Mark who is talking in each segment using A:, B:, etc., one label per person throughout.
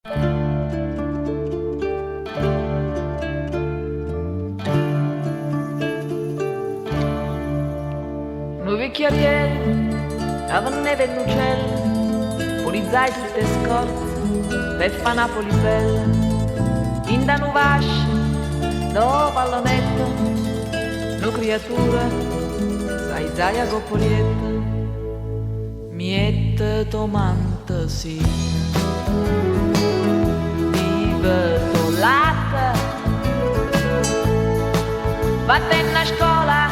A: Noi vecchiarieri, la neve e l'uccello, pulizzai tutte scorze, per fa Napoli bella. In da nuvasce, do pallonetto, no creatura, sai zaia coppolietta, miette tomante sì, vive latte, vattene a scuola,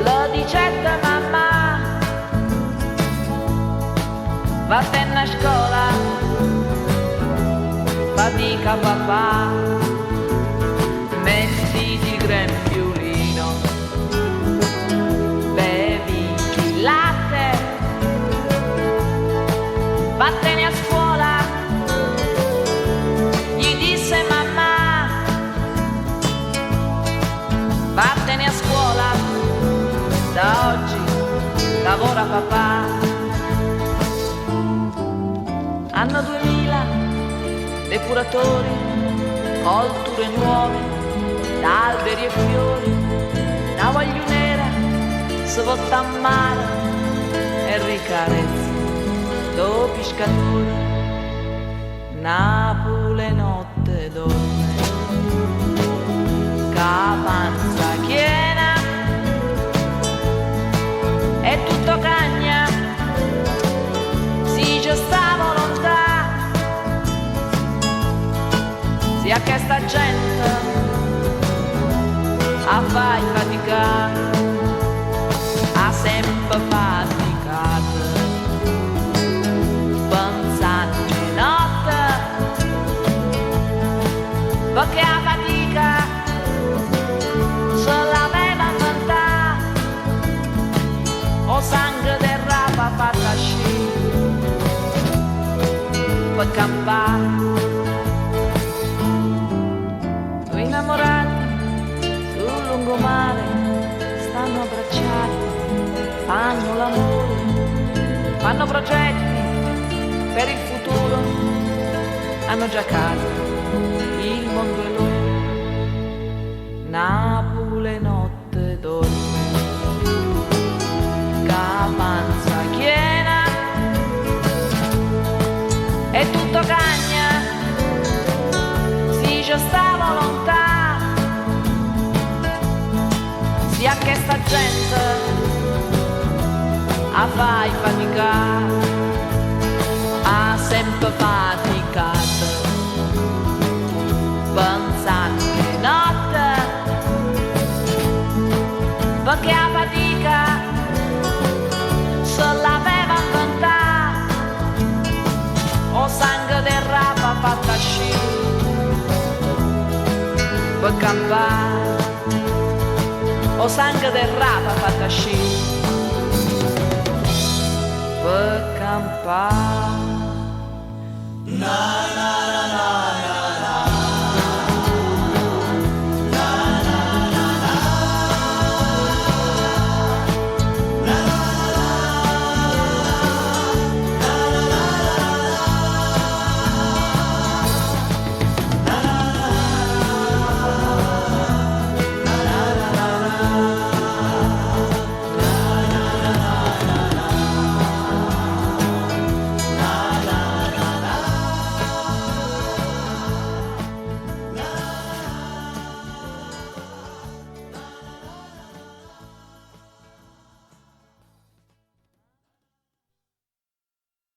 A: lo dicette mamma, vattene a scuola, fatica papà, mettiti il grembiulino, bevi il latte, vattene a scuola, gli disse mamma, vattene a scuola, da oggi lavora papà. Anno 2000, depuratori, colture nuove, alberi e fiori, una voglionera, si vota a mare e ricarezza, do pescatori, Napoli notte dorme, capanza piena, e tutto cagna, si già stava lontano, sia che sta gente a fai faticare, ha sempre faticato, pensando di notte, perché a fatica se l'aveva inventata, o sangue del rapa fatta sci, per campare. Due innamorati sul lungomare stanno abbracciati, fanno l'amore, fanno progetti per il futuro, hanno già casa, il mondo è loro. Napoli notte dorme, capanza piena, e tutto cagna, si già stava lontano, sia che sta gente a fai faticare, ha sempre faticato, pensando che notte, perché a fatica se l'aveva inventata, o sangue del rapa fatta sci, per campare, o sangue del rapa fatta sci, per campare.